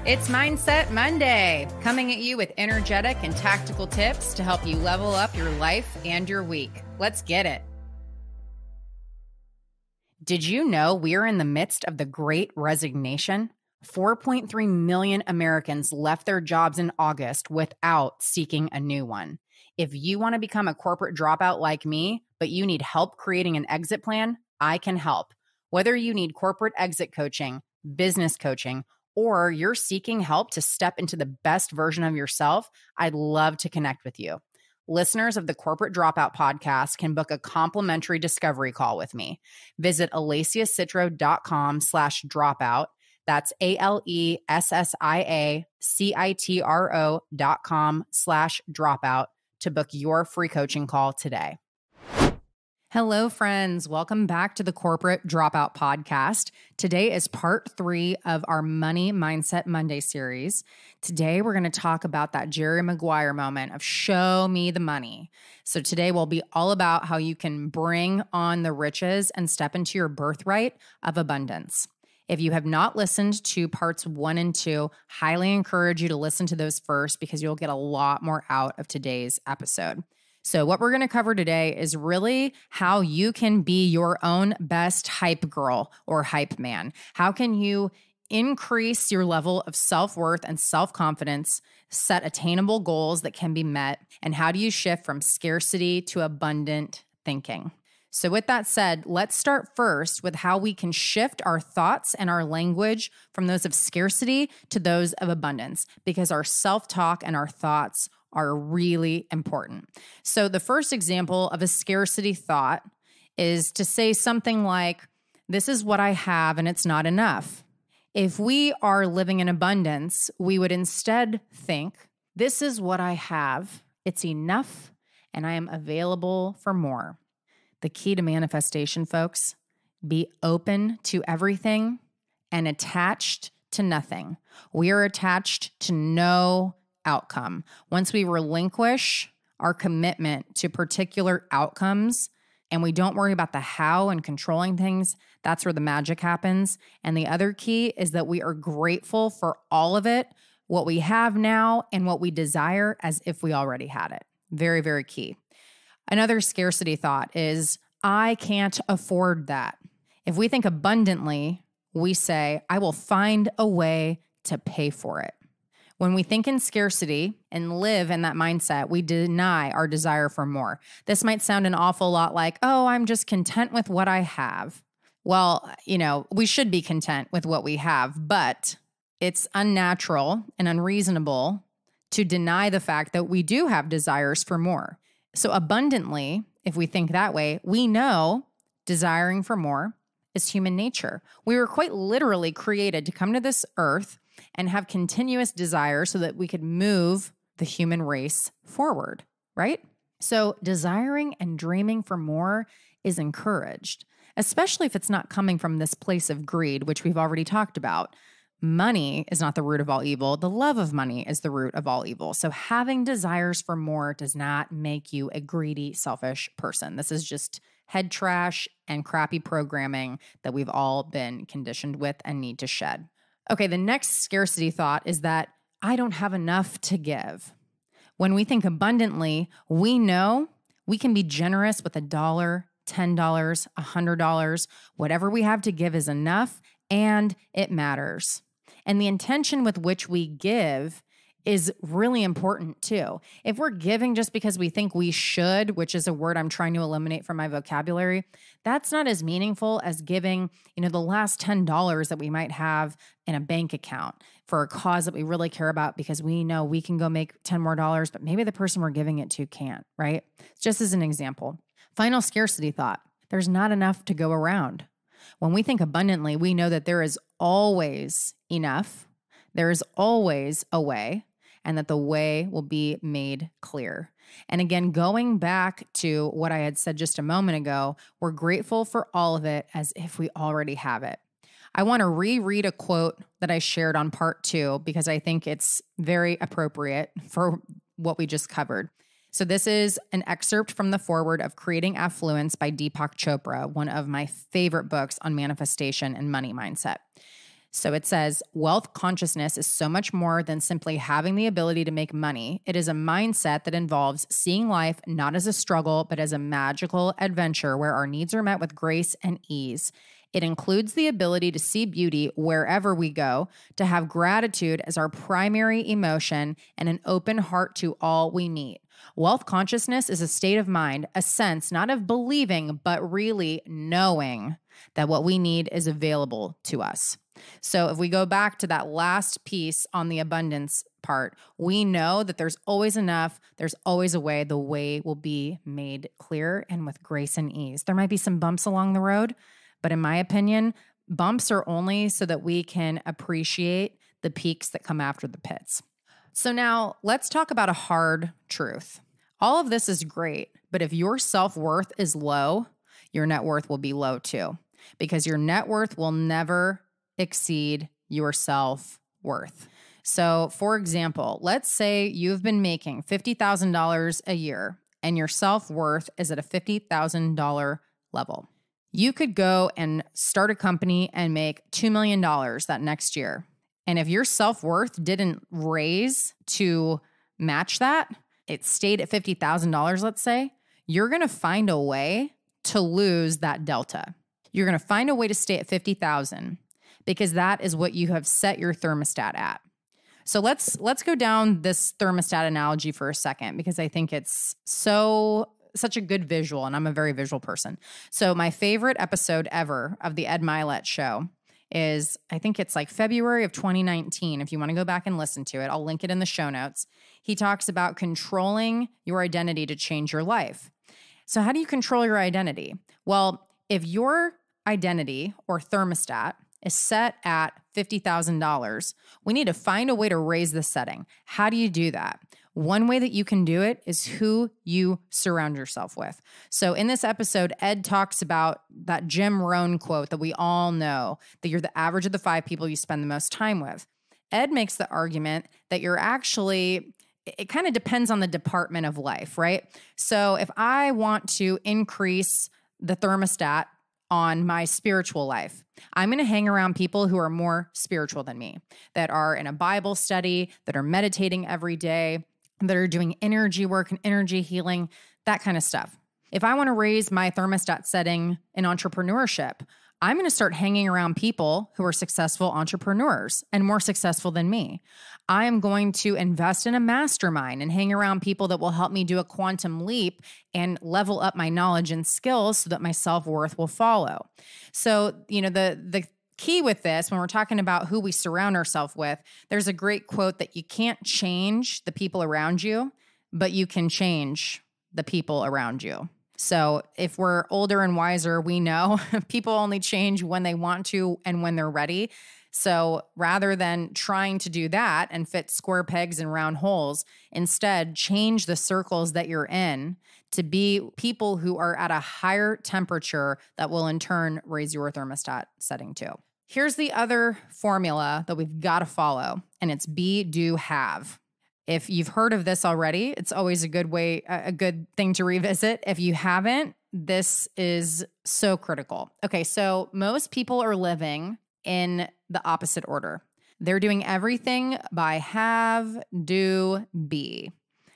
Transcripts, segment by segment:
It's Mindset Monday, coming at you with energetic and tactical tips to help you level up your life and your week. Let's get it. Did you know we are in the midst of the Great Resignation? 4.3 million Americans left their jobs in August without seeking a new one. If you want to become a corporate dropout like me, but you need help creating an exit plan, I can help. Whether you need corporate exit coaching, business coaching, or you're seeking help to step into the best version of yourself, I'd love to connect with you. Listeners of the Corporate Dropout podcast can book a complimentary discovery call with me. Visit alessiacitro.com/dropout. That's ALESSIACITRO.com/dropout to book your free coaching call today. Hello, friends. Welcome back to the Corporate Dropout podcast. Today is part 3 of our Money Mindset Monday series. Today, we're going to talk about that Jerry Maguire moment of show me the money. So today will be all about how you can bring on the riches and step into your birthright of abundance. If you have not listened to parts 1 and 2, highly encourage you to listen to those first because you'll get a lot more out of today's episode. So what we're going to cover today is really how you can be your own best hype girl or hype man. How can you increase your level of self-worth and self-confidence, set attainable goals that can be met, and how do you shift from scarcity to abundant thinking? So with that said, let's start first with how we can shift our thoughts and our language from those of scarcity to those of abundance, because our self-talk and our thoughts are really important. So the first example of a scarcity thought is to say something like, this is what I have and it's not enough. If we are living in abundance, we would instead think, this is what I have, it's enough, and I am available for more. The key to manifestation, folks, be open to everything and attached to nothing. We are attached to no outcome. Once we relinquish our commitment to particular outcomes and we don't worry about the how and controlling things, that's where the magic happens. And the other key is that we are grateful for all of it, what we have now and what we desire as if we already had it. Very, very key. Another scarcity thought is, I can't afford that. If we think abundantly, we say, I will find a way to pay for it. When we think in scarcity and live in that mindset, we deny our desire for more. This might sound an awful lot like, oh, I'm just content with what I have. Well, we should be content with what we have, but it's unnatural and unreasonable to deny the fact that we do have desires for more. So abundantly, if we think that way, we know desiring for more is human nature. We were quite literally created to come to this earth and have continuous desire so that we could move the human race forward, right? So desiring and dreaming for more is encouraged, especially if it's not coming from this place of greed, which we've already talked about. Money is not the root of all evil. The love of money is the root of all evil. So having desires for more does not make you a greedy, selfish person. This is just head trash and crappy programming that we've all been conditioned with and need to shed. Okay, the next scarcity thought is that I don't have enough to give. When we think abundantly, we know we can be generous with $1, $10, $100. Whatever we have to give is enough, and it matters. And the intention with which we give is really important too. If we're giving just because we think we should, which is a word I'm trying to eliminate from my vocabulary, that's not as meaningful as giving, the last $10 that we might have in a bank account for a cause that we really care about because we know we can go make $10 more, but maybe the person we're giving it to can't, right? Just as an example. Final scarcity thought. There's not enough to go around. When we think abundantly, we know that there is always enough. There is always a way, and that the way will be made clear. And again, going back to what I had said just a moment ago, we're grateful for all of it as if we already have it. I want to reread a quote that I shared on part 2 because I think it's very appropriate for what we just covered. So this is an excerpt from the foreword of Creating Affluence by Deepak Chopra, one of my favorite books on manifestation and money mindset. So it says, wealth consciousness is so much more than simply having the ability to make money. It is a mindset that involves seeing life not as a struggle, but as a magical adventure where our needs are met with grace and ease. It includes the ability to see beauty wherever we go, to have gratitude as our primary emotion, and an open heart to all we meet. Wealth consciousness is a state of mind, a sense not of believing, but really knowing that what we need is available to us. So if we go back to that last piece on the abundance part, we know that there's always enough, there's always a way, the way will be made clear and with grace and ease. There might be some bumps along the road, but in my opinion, bumps are only so that we can appreciate the peaks that come after the pits. So now let's talk about a hard truth. All of this is great, but if your self-worth is low, your net worth will be low too, because your net worth will never exceed your self-worth. So for example, let's say you've been making $50,000 a year and your self-worth is at a $50,000 level. You could go and start a company and make $2 million that next year. And if your self-worth didn't raise to match that, it stayed at $50,000, let's say, you're going to find a way to lose that delta. You're going to find a way to stay at 50,000 because that is what you have set your thermostat at. So let's go down this thermostat analogy for a second because I think it's such a good visual, and I'm a very visual person. So my favorite episode ever of the Ed Mylett Show is, I think it's like February of 2019. If you want to go back and listen to it, I'll link it in the show notes. He talks about controlling your identity to change your life. So how do you control your identity? Well, if your identity or thermostat is set at $50,000, we need to find a way to raise the setting. How do you do that? One way that you can do it is who you surround yourself with. So in this episode, Ed talks about that Jim Rohn quote that we all know, that you're the average of the 5 people you spend the most time with. Ed makes the argument that you're actually, it kind of depends on the department of life, right? So if I want to increase the thermostat on my spiritual life, I'm going to hang around people who are more spiritual than me, that are in a Bible study, that are meditating every day, that are doing energy work and energy healing, that kind of stuff. If I want to raise my thermostat setting in entrepreneurship, I'm going to start hanging around people who are successful entrepreneurs and more successful than me. I am going to invest in a mastermind and hang around people that will help me do a quantum leap and level up my knowledge and skills so that my self-worth will follow. So, the key with this, when we're talking about who we surround ourselves with, there's a great quote that you can't change the people around you, but you can change the people around you. So if we're older and wiser, we know people only change when they want to and when they're ready. So rather than trying to do that and fit square pegs in round holes, instead change the circles that you're in to be people who are at a higher temperature that will in turn raise your thermostat setting too. Here's the other formula that we've got to follow, and it's be, do, have. If you've heard of this already, it's always a good thing to revisit. If you haven't, this is so critical. Okay, so most people are living in the opposite order. They're doing everything by have, do, be.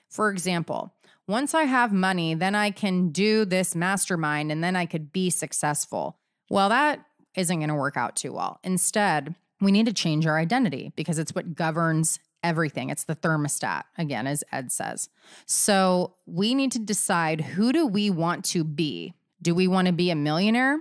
For example, once I have money, then I can do this mastermind and then I could be successful. Well, that isn't going to work out too well. Instead, we need to change our identity because it's what governs everything. It's the thermostat, again, as Ed says. So we need to decide, who do we want to be? Do we want to be a millionaire?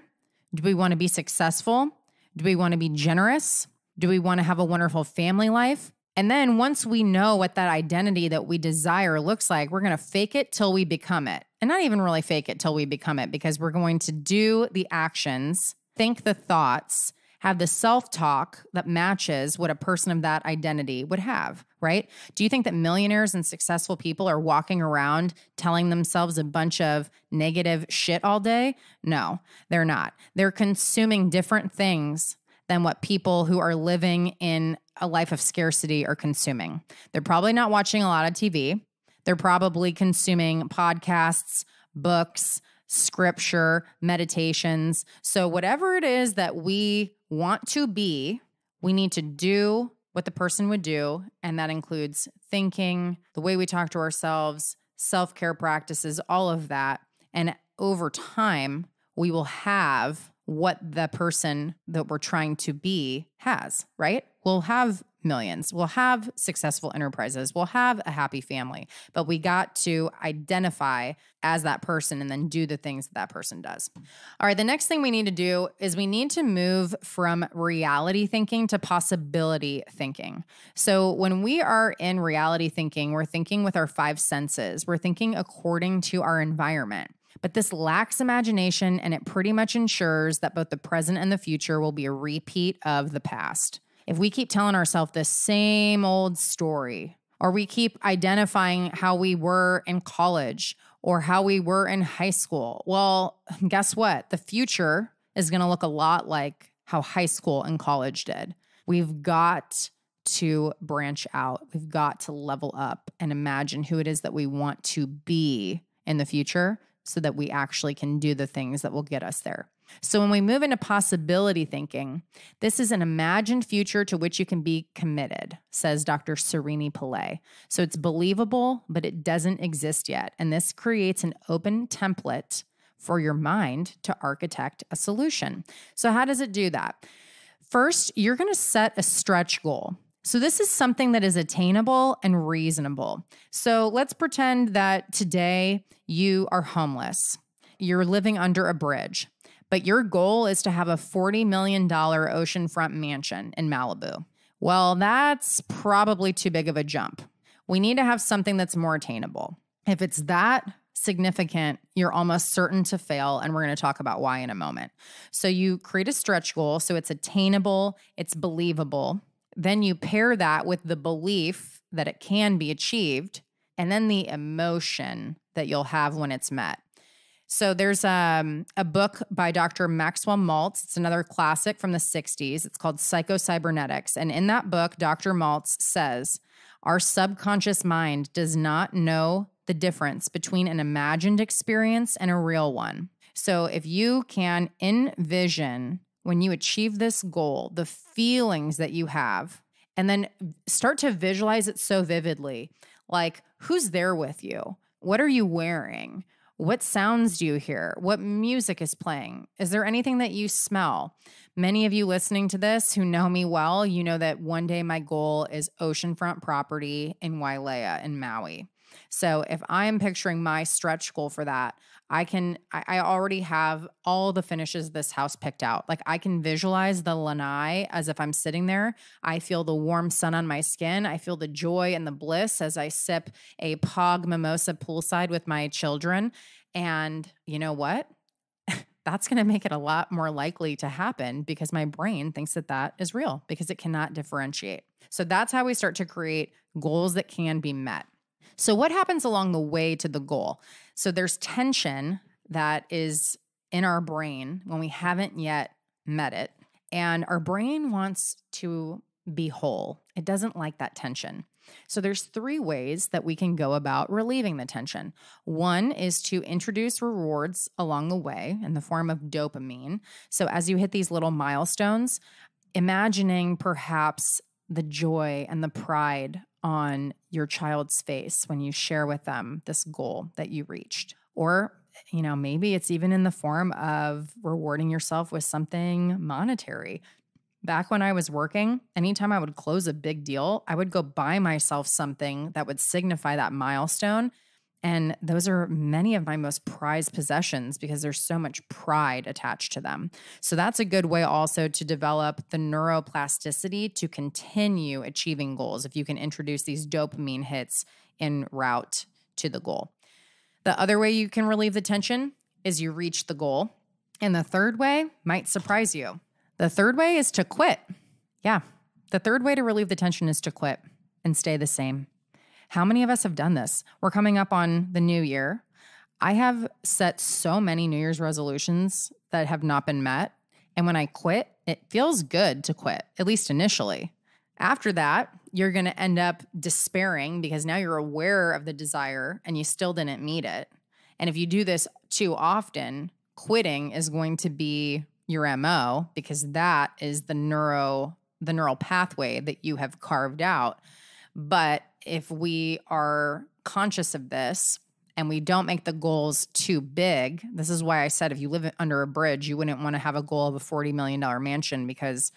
Do we want to be successful? Do we want to be generous? Do we want to have a wonderful family life? And then once we know what that identity that we desire looks like, we're going to fake it till we become it. And not even really fake it till we become it, because we're going to do the actions, think the thoughts, have the self-talk that matches what a person of that identity would have, right? Do you think that millionaires and successful people are walking around telling themselves a bunch of negative shit all day? No, they're not. They're consuming different things than what people who are living in a life of scarcity are consuming. They're probably not watching a lot of TV. They're probably consuming podcasts, books, scripture, meditations. So whatever it is that we want to be, We need to do what the person would do, and that includes thinking, the way we talk to ourselves, self-care practices, all of that. And over time, we will have what the person that we're trying to be has, right? We'll have millions. We'll have successful enterprises. We'll have a happy family. But we got to identify as that person and then do the things that that person does. All right, the next thing we need to do is we need to move from reality thinking to possibility thinking. So when we are in reality thinking, we're thinking with our five senses. We're thinking according to our environment. But this lacks imagination, and it pretty much ensures that both the present and the future will be a repeat of the past. If we keep telling ourselves the same old story, or we keep identifying how we were in college or how we were in high school, well, guess what? The future is going to look a lot like how high school and college did. We've got to branch out. We've got to level up and imagine who it is that we want to be in the future, so that we actually can do the things that will get us there. So when we move into possibility thinking, this is an imagined future to which you can be committed, says Dr. Serini Pillay. So it's believable, but it doesn't exist yet. And this creates an open template for your mind to architect a solution. So how does it do that? First, you're going to set a stretch goal. So this is something that is attainable and reasonable. So let's pretend that today you are homeless. You're living under a bridge, but your goal is to have a $40 million oceanfront mansion in Malibu. Well, that's probably too big of a jump. We need to have something that's more attainable. If it's that significant, you're almost certain to fail, and we're going to talk about why in a moment. So you create a stretch goal, so it's attainable, it's believable. Then you pair that with the belief that it can be achieved, and then the emotion that you'll have when it's met. So there's a book by Dr. Maxwell Maltz. It's another classic from the 60s. It's called Psycho-Cybernetics. And in that book, Dr. Maltz says, our subconscious mind does not know the difference between an imagined experience and a real one. So if you can envision when you achieve this goal, the feelings that you have, and then start to visualize it so vividly, like who's there with you? What are you wearing? What sounds do you hear? What music is playing? Is there anything that you smell? Many of you listening to this who know me well, you know that one day my goal is oceanfront property in Wailea in Maui. So if I'm picturing my stretch goal for that, I already have all the finishes of this house picked out. Like I can visualize the lanai as if I'm sitting there. I feel the warm sun on my skin. I feel the joy and the bliss as I sip a Pog mimosa poolside with my children. And you know what? That's going to make it a lot more likely to happen because my brain thinks that that is real because it cannot differentiate. So that's how we start to create goals that can be met. So what happens along the way to the goal? So there's tension that is in our brain when we haven't yet met it. And our brain wants to be whole. It doesn't like that tension. So there's three ways that we can go about relieving the tension. One is to introduce rewards along the way in the form of dopamine. So as you hit these little milestones, imagining perhaps the joy and the pride on your child's face when you share with them this goal that you reached. Or, maybe it's even in the form of rewarding yourself with something monetary. Back when I was working, anytime I would close a big deal, I would go buy myself something that would signify that milestone. And those are many of my most prized possessions because there's so much pride attached to them. So that's a good way also to develop the neuroplasticity to continue achieving goals if you can introduce these dopamine hits en route to the goal. The other way you can relieve the tension is you reach the goal. And the third way might surprise you. The third way is to quit. Yeah, the third way to relieve the tension is to quit and stay the same. How many of us have done this? We're coming up on the new year. I have set so many New Year's resolutions that have not been met. And when I quit, it feels good to quit, at least initially. After that, you're going to end up despairing because now you're aware of the desire and you still didn't meet it. And if you do this too often, quitting is going to be your MO because that is the the neural pathway that you have carved out. But if we are conscious of this and we don't make the goals too big, this is why I said if you live under a bridge, you wouldn't want to have a goal of a $40 million mansion, because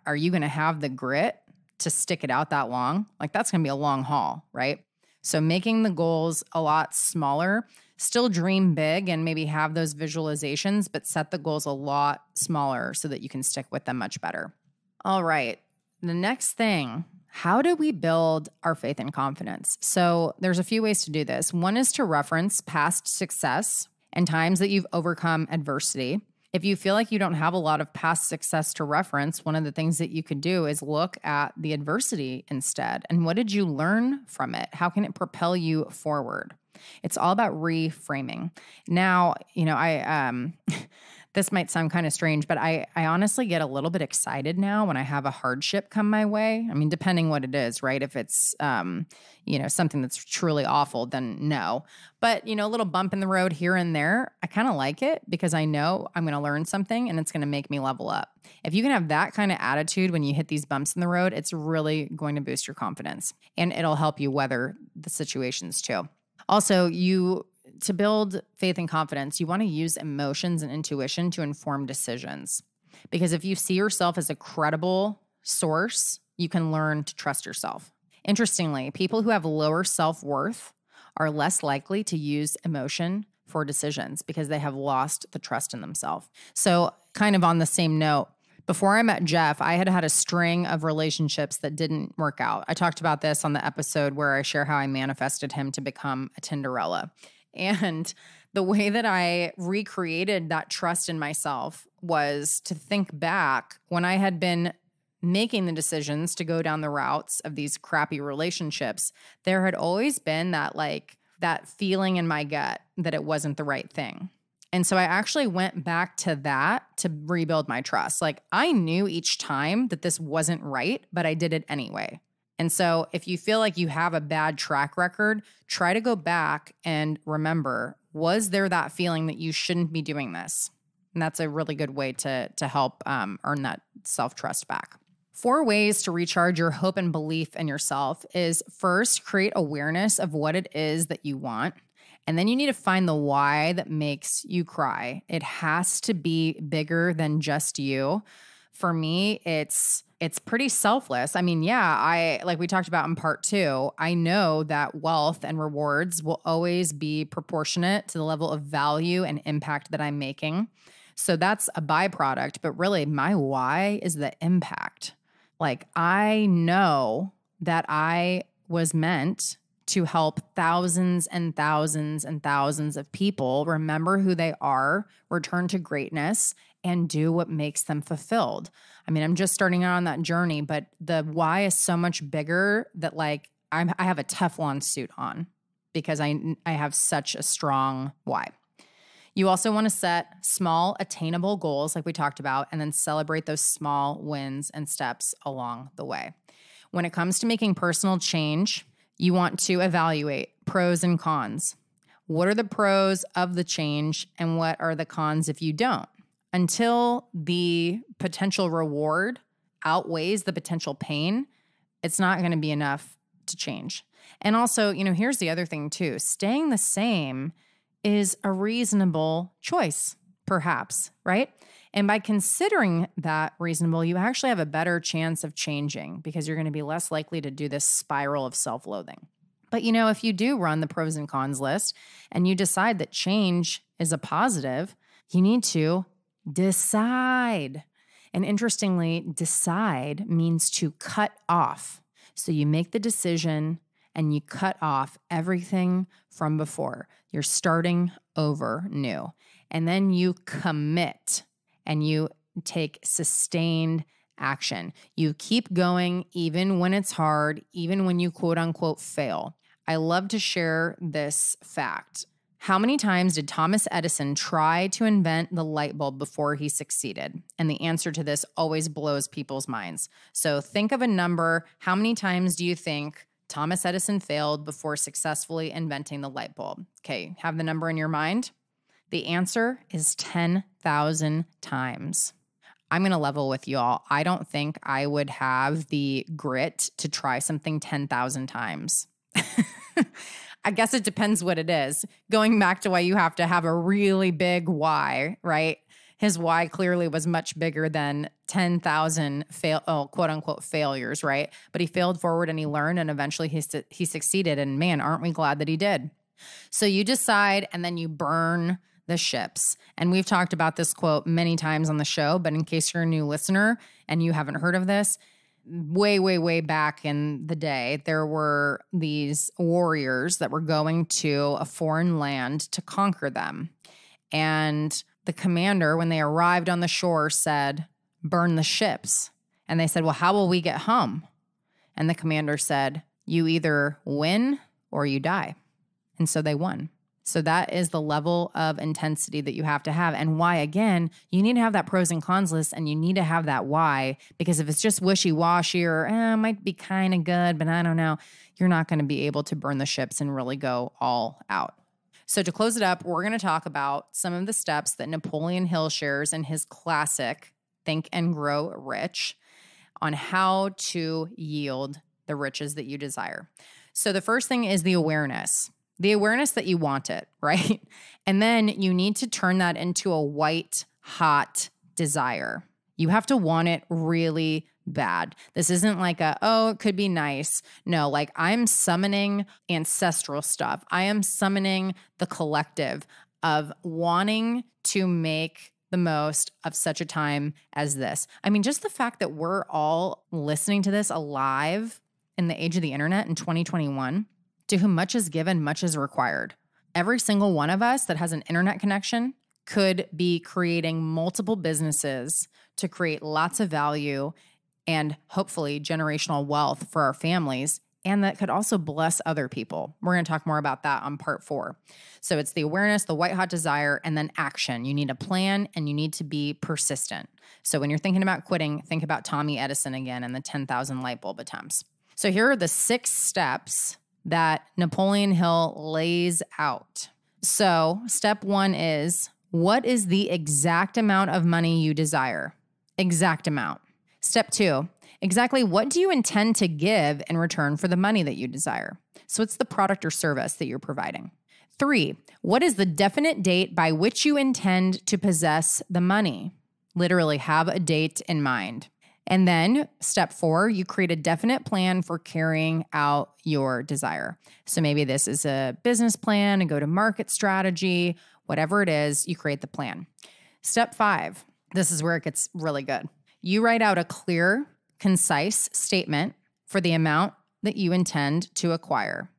are you going to have the grit to stick it out that long? Like, that's going to be a long haul, right? So making the goals a lot smaller, still dream big and maybe have those visualizations, but set the goals a lot smaller so that you can stick with them much better. All right. The next thing, how do we build our faith and confidence? So there's a few ways to do this. One is to reference past success and times that you've overcome adversity. If you feel like you don't have a lot of past success to reference, one of the things that you could do is look at the adversity instead. And what did you learn from it? How can it propel you forward? It's all about reframing. Now, this might sound kind of strange, but I honestly get a little bit excited now when I have a hardship come my way. I mean, depending what it is, right? If it's, something that's truly awful, then no. But, a little bump in the road here and there, I kind of like it because I know I'm going to learn something and it's going to make me level up. If you can have that kind of attitude when you hit these bumps in the road, it's really going to boost your confidence and it'll help you weather the situations too. Also, to build faith and confidence, you want to use emotions and intuition to inform decisions. Because if you see yourself as a credible source, you can learn to trust yourself. Interestingly, people who have lower self-worth are less likely to use emotion for decisions because they have lost the trust in themselves. So kind of on the same note, before I met Jeff, I had had a string of relationships that didn't work out. I talked about this on the episode where I share how I manifested him to become a Tinderella. And the way that I recreated that trust in myself was to think back when I had been making the decisions to go down the routes of these crappy relationships. There had always been that feeling in my gut that it wasn't the right thing. And so I actually went back to that to rebuild my trust. Like, I knew each time that this wasn't right, but I did it anyway. And so if you feel like you have a bad track record, try to go back and remember, was there that feeling that you shouldn't be doing this? And that's a really good way to help earn that self-trust back. 4 ways to recharge your hope and belief in yourself is, first, create awareness of what it is that you want. And then you need to find the why that makes you cry. It has to be bigger than just you. For me, it's pretty selfless. I mean, like we talked about in part 2, I know that wealth and rewards will always be proportionate to the level of value and impact that I'm making. So that's a byproduct, but really my why is the impact. Like, I know that I was meant to help thousands and thousands and thousands of people remember who they are, return to greatness, and do what makes them fulfilled. I mean, I'm just starting out on that journey, but the why is so much bigger that I have a Teflon suit on because I have such a strong why. You also want to set small, attainable goals like we talked about, and then celebrate those small wins and steps along the way. When it comes to making personal change, you want to evaluate pros and cons. What are the pros of the change and what are the cons if you don't? Until the potential reward outweighs the potential pain, it's not going to be enough to change. And also, here's the other thing too. Staying the same is a reasonable choice, perhaps, right? And by considering that reasonable, you actually have a better chance of changing because you're going to be less likely to do this spiral of self-loathing. But if you do run the pros and cons list and you decide that change is a positive, you need to decide. And interestingly, decide means to cut off. So you make the decision and you cut off everything from before. You're starting over new. And then you commit and you take sustained action. You keep going even when it's hard, even when you quote unquote fail. I love to share this fact. How many times did Thomas Edison try to invent the light bulb before he succeeded? And the answer to this always blows people's minds. So think of a number. How many times do you think Thomas Edison failed before successfully inventing the light bulb? Okay, have the number in your mind? The answer is 10,000 times. I'm going to level with y'all. I don't think I would have the grit to try something 10,000 times. I guess it depends what it is. Going back to why you have to have a really big why, right? His why clearly was much bigger than 10,000 quote unquote failures, right? But he failed forward and he learned, and eventually he succeeded. And man, aren't we glad that he did? So you decide, and then you burn the ships. And we've talked about this quote many times on the show, but in case you're a new listener and you haven't heard of this, way, way, way back in the day, there were these warriors that were going to a foreign land to conquer them. And the commander, when they arrived on the shore, said, burn the ships. And they said, well, how will we get home? And the commander said, you either win or you die. And so they won. So that is the level of intensity that you have to have. And why, again, you need to have that pros and cons list, and you need to have that why, because if it's just wishy-washy or it might be kind of good, but I don't know, you're not going to be able to burn the ships and really go all out. So to close it up, we're going to talk about some of the steps that Napoleon Hill shares in his classic Think and Grow Rich on how to yield the riches that you desire. So the first thing is the awareness that you want it, right? And then you need to turn that into a white hot desire. You have to want it really bad. This isn't like it could be nice. No, like I'm summoning ancestral stuff. I am summoning the collective of wanting to make the most of such a time as this. I mean, just the fact that we're all listening to this alive in the age of the internet in 2021, to whom much is given, much is required. Every single one of us that has an internet connection could be creating multiple businesses to create lots of value and hopefully generational wealth for our families. And that could also bless other people. We're going to talk more about that on part 4. So it's the awareness, the white hot desire, and then action. You need a plan and you need to be persistent. So when you're thinking about quitting, think about Tommy Edison again and the 10,000 light bulb attempts. So here are the 6 steps that Napoleon Hill lays out. So step 1 is, what is the exact amount of money you desire? Exact amount. Step 2, exactly what do you intend to give in return for the money that you desire? So it's the product or service that you're providing. 3, what is the definite date by which you intend to possess the money? Literally have a date in mind. And then step 4, you create a definite plan for carrying out your desire. So maybe this is a business plan, a go-to-market strategy, whatever it is, you create the plan. Step 5, this is where it gets really good. You write out a clear, concise statement for the amount that you intend to acquire.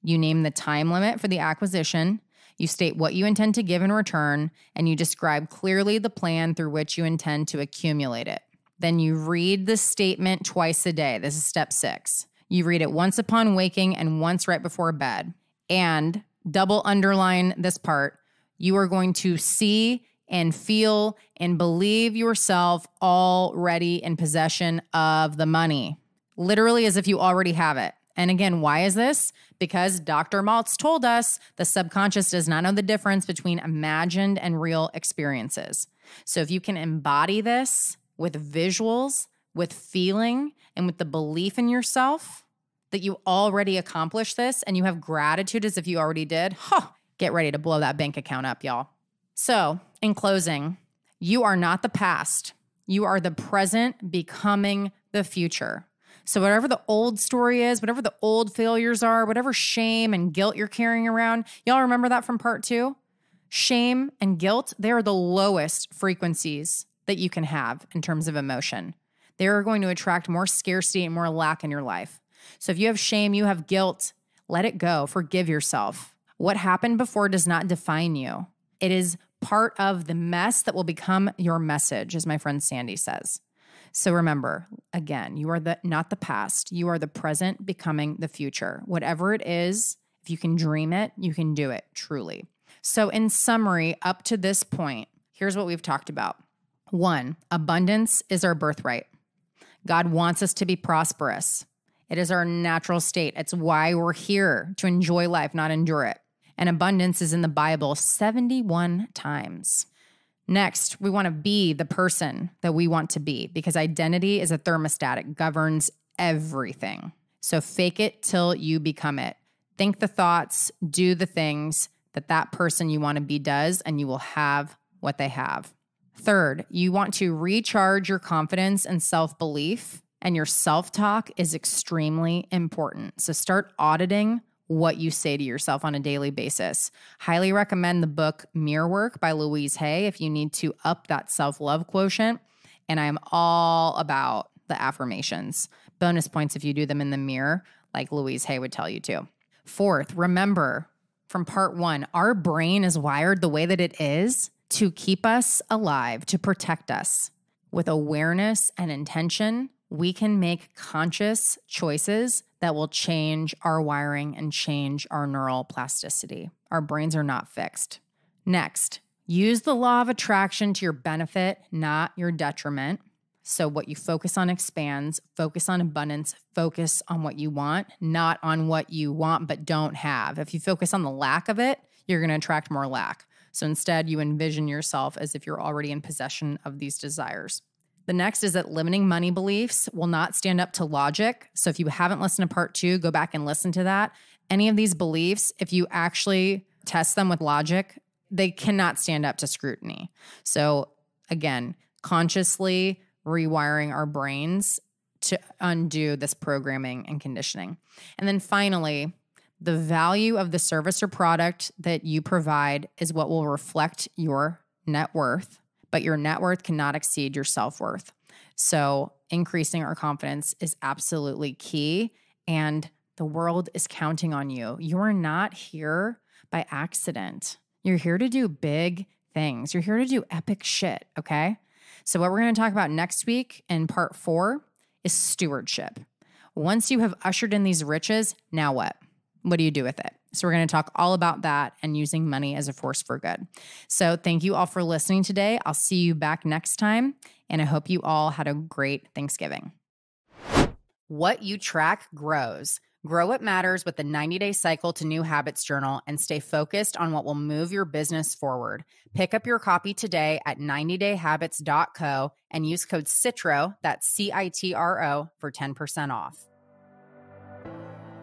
You name the time limit for the acquisition. You state what you intend to give in return, and you describe clearly the plan through which you intend to accumulate it. Then you read the statement twice a day. This is step 6. You read it once upon waking and once right before bed. And double underline this part. You are going to see and feel and believe yourself already in possession of the money. Literally as if you already have it. And again, why is this? Because Dr. Maltz told us the subconscious does not know the difference between imagined and real experiences. So if you can embody this with visuals, with feeling, and with the belief in yourself that you already accomplished this and you have gratitude as if you already did, get ready to blow that bank account up, y'all. So in closing, you are not the past. You are the present becoming the future. So whatever the old story is, whatever the old failures are, whatever shame and guilt you're carrying around, y'all remember that from part 2? Shame and guilt, they are the lowest frequencies that you can have in terms of emotion. They are going to attract more scarcity and more lack in your life. So if you have shame, you have guilt, let it go. Forgive yourself. What happened before does not define you. It is part of the mess that will become your message, as my friend Sandy says. So remember, again, you are not the past. You are the present becoming the future. Whatever it is, if you can dream it, you can do it, truly. So in summary, up to this point, here's what we've talked about. 1, abundance is our birthright. God wants us to be prosperous. It is our natural state. It's why we're here, to enjoy life, not endure it. And abundance is in the Bible 71 times. Next, we want to be the person that we want to be because identity is a thermostat. It governs everything. So fake it till you become it. Think the thoughts, do the things that person you want to be does, and you will have what they have. Third, you want to recharge your confidence and self-belief, and your self-talk is extremely important. So start auditing what you say to yourself on a daily basis. Highly recommend the book Mirror Work by Louise Hay if you need to up that self-love quotient. And I'm all about the affirmations. Bonus points if you do them in the mirror, like Louise Hay would tell you to. Fourth, remember from part 1, our brain is wired the way that it is to keep us alive, to protect us. With awareness and intention, we can make conscious choices that will change our wiring and change our neural plasticity. Our brains are not fixed. Next, use the law of attraction to your benefit, not your detriment. So what you focus on expands, focus on abundance, focus on what you want, not on what you want but don't have. If you focus on the lack of it, you're going to attract more lack. So instead, you envision yourself as if you're already in possession of these desires. The next is that limiting money beliefs will not stand up to logic. So if you haven't listened to part 2, go back and listen to that. Any of these beliefs, if you actually test them with logic, they cannot stand up to scrutiny. So again, consciously rewiring our brains to undo this programming and conditioning. And then finally, the value of the service or product that you provide is what will reflect your net worth. But your net worth cannot exceed your self-worth. So increasing our confidence is absolutely key, and the world is counting on you. You are not here by accident. You're here to do big things. You're here to do epic shit, okay? So what we're going to talk about next week in part 4 is stewardship. Once you have ushered in these riches, now what? What do you do with it? So we're going to talk all about that and using money as a force for good. So thank you all for listening today. I'll see you back next time, and I hope you all had a great Thanksgiving. What you track grows. Grow what matters with the 90-day cycle to new habits journal and stay focused on what will move your business forward. Pick up your copy today at 90dayhabits.co and use code CITRO, that's CITRO, for 10% off.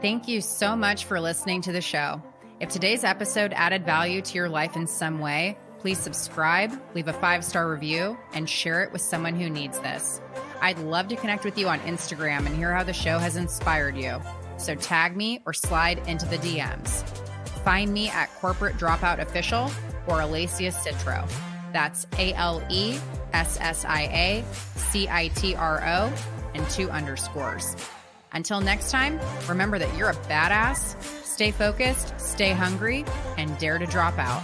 Thank you so much for listening to the show. If today's episode added value to your life in some way, please subscribe, leave a 5-star review, and share it with someone who needs this. I'd love to connect with you on Instagram and hear how the show has inspired you. So tag me or slide into the DMs. Find me at Corporate Dropout Official or Alacia Citro. That's ALESSIACITRO and 2 underscores. Until next time, remember that you're a badass, stay focused, stay hungry, and dare to drop out.